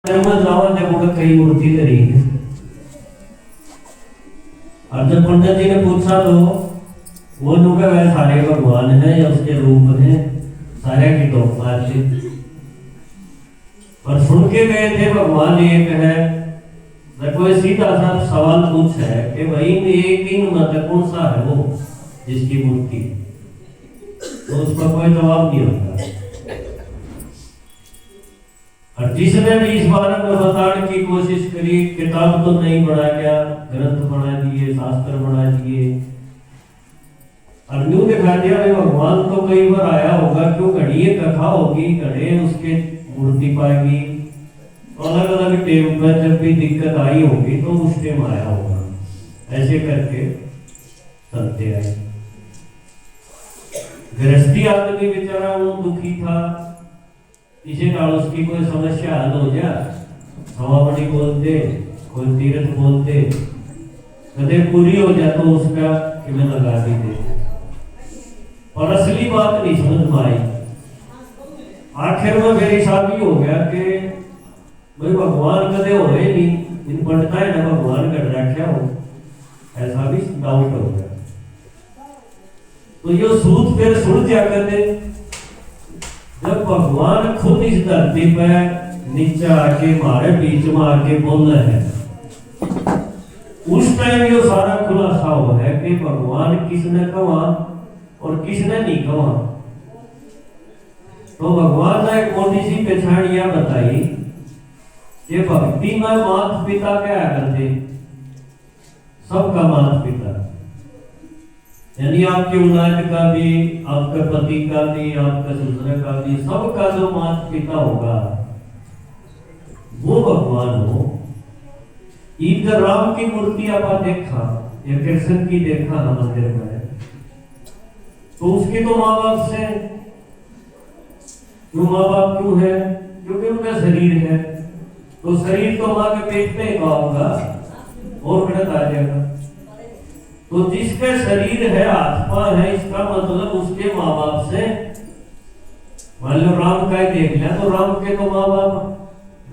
कई मूर्ति धरी है। और जब पंडित जी ने पूछा तो वो लोग वह सारे भगवान हैं या उसके रूप हैं, सारे की तो बातचीत। और सुन के गए थे भगवान एक है, कोई सीधा सा सवाल पूछ है कि भाई एक ही मतलब कौन सा है वो जिसकी मूर्ति, तो उसका कोई जवाब नहीं होता। और जिसने भी इस बारे में बताने की कोशिश करी, किताब तो नहीं पढ़ा गया, ग्रंथ बना दिए, शास्त्र बना दिए, और न्यू दिखा दिया भगवान तो कई बार आया होगा, क्यों घड़ी कथा होगी, घड़े उसके मूर्ति पाएगी, अलग अलग टेम पर जब भी दिक्कत आई होगी तो उस टेम आया होगा। ऐसे करके चलते आए। गृहस्थी आदमी बेचारा वो दुखी था, इसे नाल उसकी कोई समस्या हल हो जाए, हवामणि बोलते, कोई तीर्थ बोलते, कदे पूरी हो जाए तो उसका किमें लगा भी दे। और असली बात नहीं समझ में आई। आखिर में मेरी शादी हो गया कि भाई भगवान कदे हो नहीं, इन पंडिता है ना भगवान कर रखा हो, ऐसा भी डाउट हो गया। तो ये सूत फिर सुन क्या करते, जब भगवान खुद इस धरती पर नीचे आके हमारे बीच में आके बोल रहे हैं, उस टाइम ये सारा खुलासा हुआ है कि भगवान किसने कहा और किसने नहीं कहा। तो भगवान ने एक मोटी सी पहचान यह बताई कि भक्ति में माता पिता क्या करते, सबका माता पिता, यानी आपके औलाद का भी, आपके पति का भी, आपका ससुर का भी, सबका जो माता पिता होगा वो भगवान हो। इधर राम की मूर्ति आप देखा या कृष्ण की देखा मंदिर में, तो उसके तो माँ बाप से, क्यों माँ बाप क्यों है, क्योंकि उनका शरीर है, तो शरीर तो माँ के पेट में होगा और गलत आ जाएगा। तो जिसका शरीर है, आत्मा है, इसका मतलब उसके माँ बाप से, मान लो राम का ही देख लिया तो राम के तो माँ बाप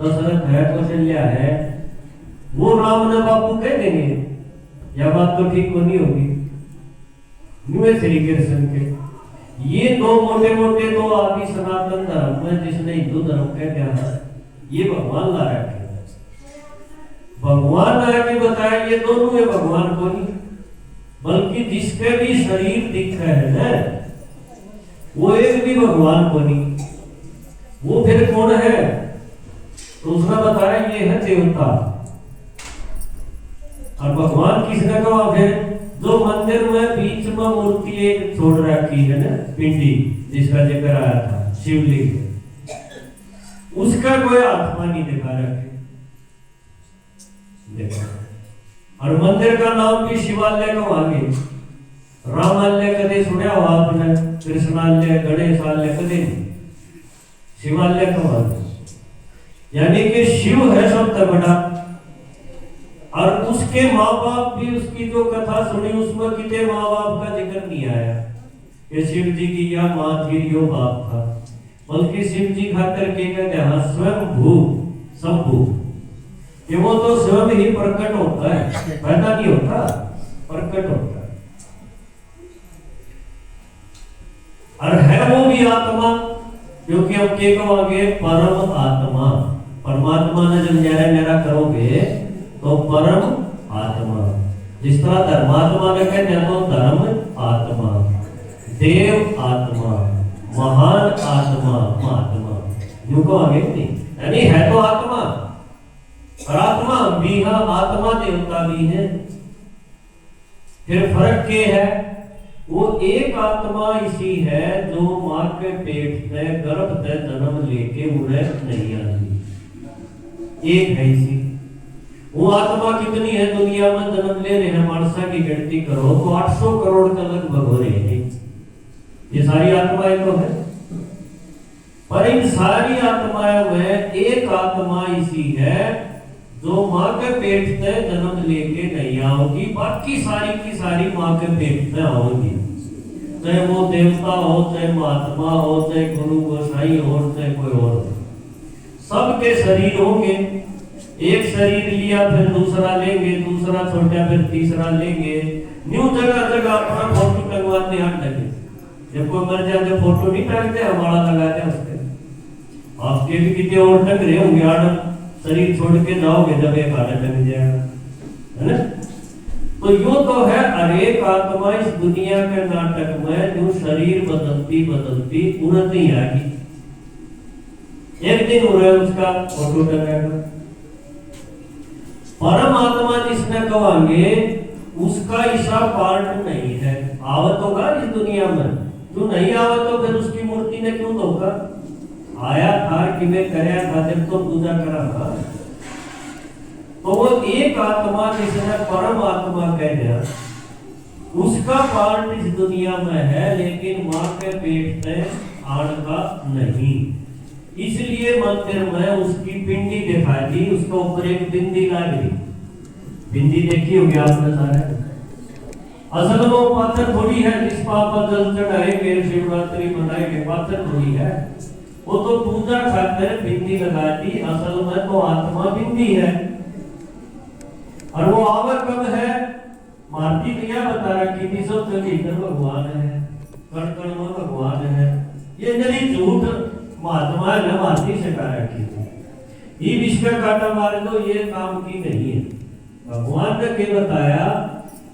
दशरथ है, कौशल्या है, वो राम ने बापू कह देंगे, यह बात तो ठीक नहीं होगी। श्री कृष्ण के ये दो मोटे मोटे दो आदि सनातन धर्म में, जिसने हिंदू धर्म कह दिया, ये भगवान ला रखे, भगवान ला के बताया ये दोनों है भगवान को नहीं, बल्कि जिसके भी शरीर दिख रहे है ना, वो एक भी भगवान को नहीं। वो फिर कौन है, तो उसने बताया ये है देवता। और भगवान किसने कहा, फिर जो मंदिर में बीच में मूर्ति एक छोड़ रखी है ना, पिंडी जिसका जिक्र आया था, शिवलिंग, उसका कोई आत्मा नहीं दिखा रखे। देखो, और मंदिर का नाम भी शिवालय का आगे, रामालय कदे सुना हो आपने, कृष्णालय, गणेशालय कदे नहीं, शिवालय का आगे, यानी कि शिव है सबसे बड़ा। और उसके माँ बाप भी, उसकी जो कथा सुनी उसमें कितने माँ बाप का जिक्र नहीं आया कि शिव जी की या माँ थी यो बाप था, बल्कि शिव जी खाकर के कहते हैं स्वयं भू शंभु, कि वो तो स्वयं ही प्रकट होता है, पैदा नहीं होता, प्रकट होता है। और है वो भी आत्मा, क्योंकि हम के कहोगे परम आत्मा, परमात्मा ने जब न्यारा न्यारा करोगे तो परम आत्मा, जिस तरह धर्मात्मा ने कहते हैं तो धर्म आत्मा, देव आत्मा, महान आत्मा, महात्मा, यूं को आगे नहीं, यानी है तो आत्मा, और आत्मा भी है, आत्मा देवता भी है। फिर फर्क क्या है, वो एक आत्मा इसी है जो मां के पेट में गर्भ से जन्म लेके उन्हें नहीं आती, एक है इसी। वो आत्मा कितनी है दुनिया में जन्म ले रहे हैं, मानसा की गिनती करो तो 800 करोड़ का लगभग हो रही है, ये सारी आत्माएं तो है। पर इन सारी आत्माओं में एक आत्मा इसी है जो माँ के पेट से जन्म लेके नहीं आओगी, बाकी सारी की सारी माँ के पेट में आओगी, चाहे वो देवता हो, चाहे महात्मा हो, चाहे गुरु गोसाई हो, चाहे कोई और हो, सबके शरीर होंगे, एक शरीर लिया फिर दूसरा लेंगे, दूसरा छोटा फिर तीसरा लेंगे, न्यू जगह जगह अपना फोटो टंगवाते हैं लगे। जब कोई मर जाए तो फोटो नहीं टंगते, हमारा लगाते हैं उसके। आपके भी कितने और टंग रहे होंगे, आड़ शरीर छोड़ के जाओगे जब एक आड़ा टंग जाएगा, है ना। तो यूं तो है अनेक आत्मा इस दुनिया के नाटक में जो शरीर बदलती बदलती उड़ती ही आएगी, एक दिन हो रहा है उसका फोटो टंगेगा। परमात्मा जिसने कहेंगे उसका ऐसा पार्ट नहीं है, आवत होगा इस दुनिया में, जो नहीं आवत तो फिर उसकी मूर्ति ने क्यों धोखा आया था कि मैं करया खातिर तो पूजा करा था। तो वो एक आत्मा जिसने परमात्मा कह दिया उसका पार्ट इस दुनिया में है, लेकिन मां के पेट में आड़ का नहीं। इसलिए मंदिर में उसकी पिंडी दिखाई दी, उसके ऊपर एक बिंदी लगी। बिंदी देखी होगी आपने सारे। असल में वो पत्थर थोड़ी है जिस पर जल चढ़ाएंगे, शिवरात्रि मनाएंगे, पत्थर थोड़ी है। वो तो पूजा खातिर बिंदी लगा दी, असल में तो आत्मा बिंदी है। और वो आवर कब है, मारती भैया बता रखी थी सब भीतर भगवान है, कण कण में भगवान है। ये नरी झूठ महात्मा ने मारती सिखा रखी थी। ये विश्व काटा मार दो, ये काम की नहीं है। भगवान ने क्या बताया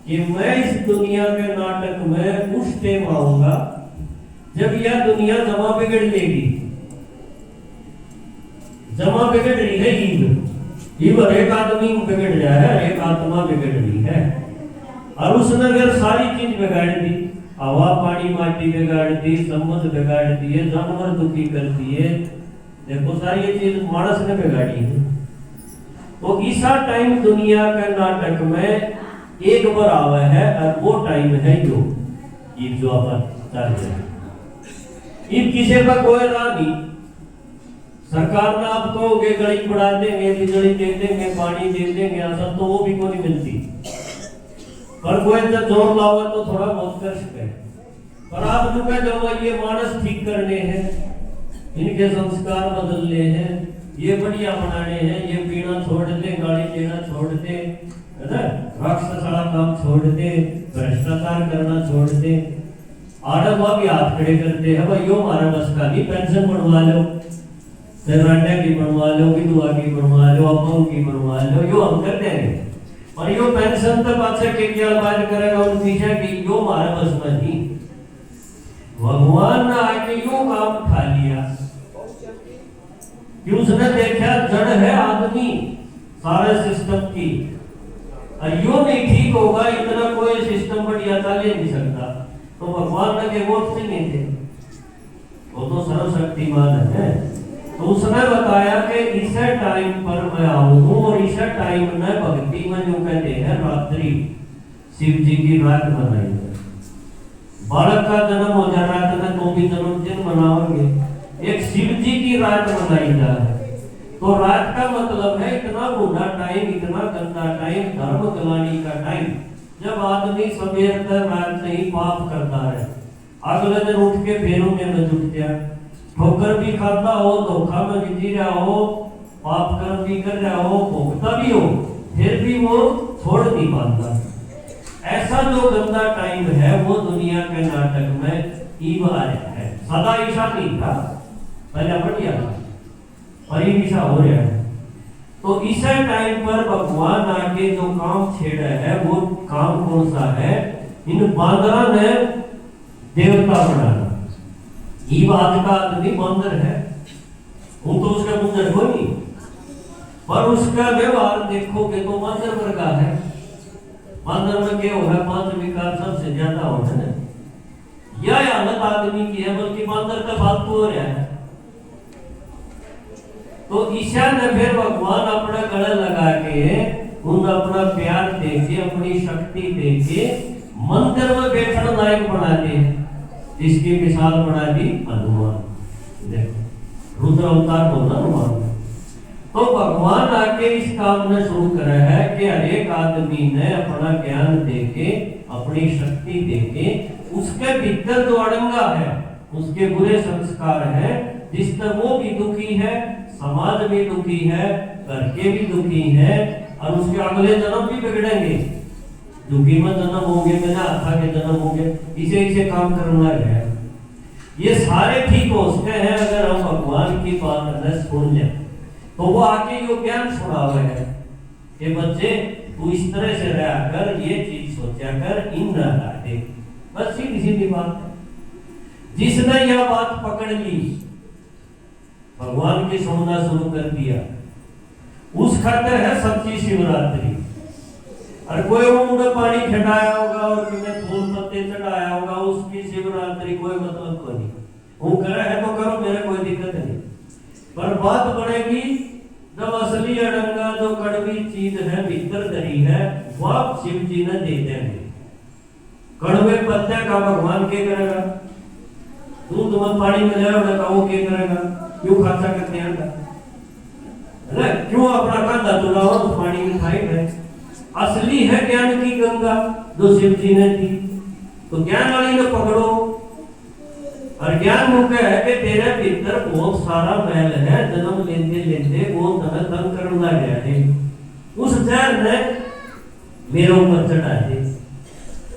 कि मैं इस दुनिया के नाटक में उस टाइम आऊंगा जब यह दुनिया जमा बिगड़ लेगी। जमा बिगड़ रही है ईब एक आदमी बिगड़ जाए है, एक आत्मा बिगड़ रही है। और उसने अगर सारी चीज बिगाड़ दी, हवा पानी माटी बिगाड़ दी, संबंध बिगाड़ दिए, जानवर दुखी कर दिए, देखो सारी ये चीज मानस ने बिगाड़ी है। तो इसा टाइम दुनिया के नाटक में एक बार आवा है, और वो टाइम है जो अपन चल रहे हैं। ईब किसी का कोई राह नहीं। सरकार ने आप कहोगे गली बढ़ा देंगे, बिजली दे देंगे, पानी दे देंगे, असल तो वो भी कोई नहीं मिलती। पर कोई जब जोर लाओ तो थोड़ा बहुत कर सके। पर आप जो कह दो ये मानस ठीक करने हैं, इनके संस्कार बदलने हैं, ये बढ़िया बनाने हैं, ये पीना छोड़ दे, गाड़ी देना छोड़ दे, है ना, राक्षस वाला काम छोड़ दे, भ्रष्टाचार करना छोड़ दे। आडवा भी हाथ खड़े करते हैं, भाई यो हमारा बस का नहीं, पेंशन बनवा लो, रांडा की बनवा लो, विधवा की बनवा लो, अम्माओं की बनवा लो, यो हम कर देंगे। और यो पेंशन तक अच्छा क्या बात करेगा उन पीछे की, यो हमारे बस में नहीं। भगवान ने आके यो काम उठा लिया कि उसने देखा जड़ है आदमी सारे सिस्टम की, और यो नहीं ठीक होगा, इतना कोई सिस्टम बढ़िया ले नहीं सकता। तो भगवान ने के वोट से नहीं थे, वो तो सर्वशक्तिमान है। तो उसने बताया कि इस टाइम पर मैं आऊँ, और इस टाइम में भक्ति में जो कहते हैं रात्रि, शिव जी की रात मनाई है। बालक का जन्म हो जा रहा था तो भी जन्मदिन मनाओगे, एक शिव जी की रात मनाई जा है। तो रात का मतलब है इतना बुरा टाइम, इतना गंदा टाइम, धर्म गलानी का टाइम, जब आदमी सवेर तक रात से ही पाप करता है, अगले दिन उठ के फेरों में जुट जाए, ठोकर भी खाता हो, धोखा में जी रहा हो, पाप कर्म भी कर रहा हो, भोगता भी हो, फिर भी वो छोड़ नहीं पाता। ऐसा जो गंदा टाइम है वो दुनिया के नाटक में ईब आया है। सदा ईशा नहीं था, पहले बढ़िया था, पर ईशा हो रहा है। तो इस टाइम पर भगवान आके जो काम छेड़ा है वो काम कौन सा है, इन बांदरा ने देवता बनाना। ईब आज का आदमी बंदर है, वो तो उसका बंदर कोई नहीं, पर उसका व्यवहार देखोगे तो बंदर वर्गा है। बंदर में क्या होगा, 5 विकार सबसे ज्यादा होता है। यह हालत आदमी की है, बल्कि बंदर का फालतू हो रहा है। तो ईशा ने फिर भगवान अपना गला लगा के, उन अपना प्यार देके, अपनी शक्ति देके मंदिर में बैठने लायक बनाते हैं। इसकी मिसाल बना दी हनुमान। देखो रुद्र अवतार होना हनुमान। तो भगवान आके इस काम ने शुरू करा है कि हर एक आदमी ने अपना ज्ञान देके, अपनी शक्ति देके, उसके भीतर जो अड़ंगा है, उसके बुरे संस्कार है, जिससे वो भी दुखी है, समाज भी दुखी है, घर के भी दुखी है, और उसके अगले जन्म भी बिगड़ेंगे। दुखी में जन्म होंगे, मैंने आथा के जन्म होंगे, इसे इसे काम करना है। ये सारे ठीक हो सकते हैं अगर हम भगवान की बात सुन लें। तो वो आके यो ज्ञान छुड़ावे है कि बच्चे तू इस तरह से रहा कर, ये चीज सोचा कर, इन न काटे। बस सीधी सीधी बात है। जिसने यह बात पकड़ ली, भगवान की समझना शुरू कर दिया, उस खातिर है सच्ची शिवरात्रि। और कोई मुंह पानी खटाया होगा और किन्हें फूल पत्ते चढ़ाया होगा, उसकी शिवरात्रि कोई मतलब को नहीं। वो करे है तो करो, मेरे कोई दिक्कत नहीं। पर बात बढ़ेगी जब असली अड़ंगा जो कड़वी चीज है भीतर धरी है, वह शिव जी ने दे देंगे। कड़वे पत्ते का भगवान क्या करेगा? दूध में पानी मिलाया वो क्या करेगा? क्यों खासा करते हैं? क्यों अपना कंधा चुनाव तो पानी में खाएंगे? असली है ज्ञान की गंगा जो शिव जी ने दी। तो ज्ञान वाली ने पकड़ो। और ज्ञान मुख्य है कि तेरे भीतर बहुत सारा मैल है, जन्म लेते लेते वो तन तंग करना गया है। उस जहर ने मेरे ऊपर चढ़ा दे।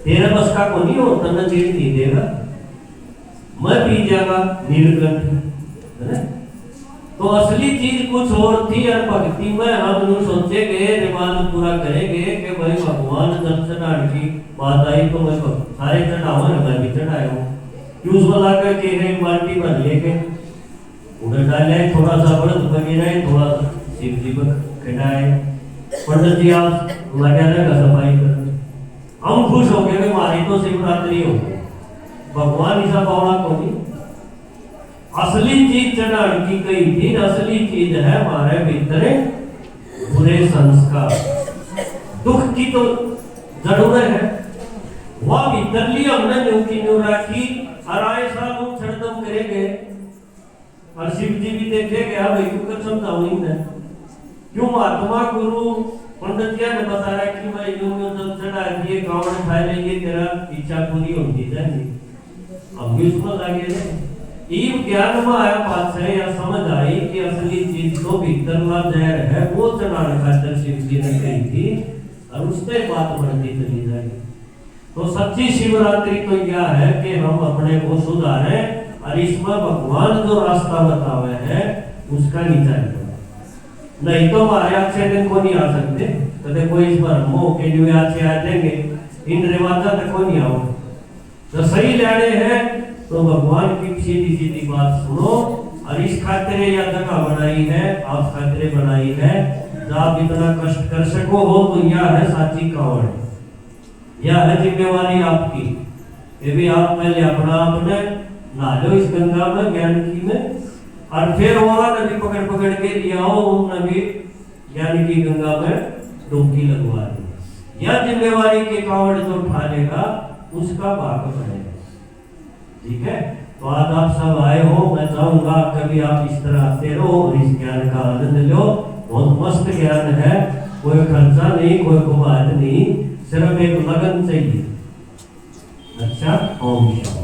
तेरे बस का को नहीं हो, तन चीज नहीं देगा, मैं पी जाएगा नीलकंठ। तो असली चीज कुछ और थी। और भक्ति में हम सोचे गए, रिवाज पूरा करेंगे कि भाई भगवान जब चढ़ाने की बात आई तो मैं सारे चढ़ावा मैं भी चढ़ाया हूँ। क्यों बोला के एक बाल्टी भर लेके उधर डाले, थोड़ा सा बड़द बगीरा, थोड़ा सा शिव जी पर खिलाए। पंडित जी आप लगा रहेगा सफाई कर। हम खुश हो गए कि हमारी तो शिवरात्रि हो गई। भगवान ऐसा पावड़ा को नहीं। असली चीज चढ़ाने की कही थी, असली चीज है हमारे भीतर बुरे संस्कार। दुख की तो जरूरत है, वह भीतर ली हमने न्यू की न्यू राखी। और आए साल हम छड़दम करेंगे और शिव जी भी देखेंगे। हाँ भाई क्यों कर समझाऊंगी क्यों? महात्मा गुरु पंडित जी ने बताया कि भाई यूं जब चढ़ा दिए कावड़ खाए लेंगे, तेरा इच्छा पूरी होगी जाएगी। हम भी उसमें लगे रहे। ईव ज्ञान में आया बात है या समझ आई कि असली चीज तो भीतर ला जहर है, वो चढ़ाने खातिर शिव जी ने कही थी। और उससे बात बढ़ती चली जाएगी। तो सच्ची शिवरात्रि तो यह है कि हम अपने को सुधारें और इसमें भगवान जो रास्ता बतावे है उसका नीचा नहीं तो हमारे अच्छे दिन को नहीं आ सकते। तो कोई इस पर मोह के लिए अच्छे आ जाएंगे, इन रिवाजा तक को नहीं आओगे। तो सही लड़े हैं तो भगवान की सीधी सीधी बात सुनो। और इस खातिर यह जगह बनाई है, आप खातिर बनाई है, जब आप इतना कष्ट कर सको हो तो यह है साची कावड़, यह है जिम्मेवारी आपकी। ये भी आप पहले अपना आपने नहा लो इस गंगा में, ज्ञान की में, और फिर और नदी पकड़ पकड़ के लिया हो उन नदी ज्ञान की गंगा में डुबकी लगवा दी। यह जिम्मेवारी के कावड़ जो उठा लेगा उसका भाग बनेगा। ठीक है, तो आज आप सब आए हो, मैं चाहूंगा कभी आप इस तरह आते रहो और इस ज्ञान का आनंद लो। बहुत मस्त ज्ञान है, कोई खर्चा नहीं, कोई कुबाद नहीं, सिर्फ एक लगन चाहिए। अच्छा, ओम शांति।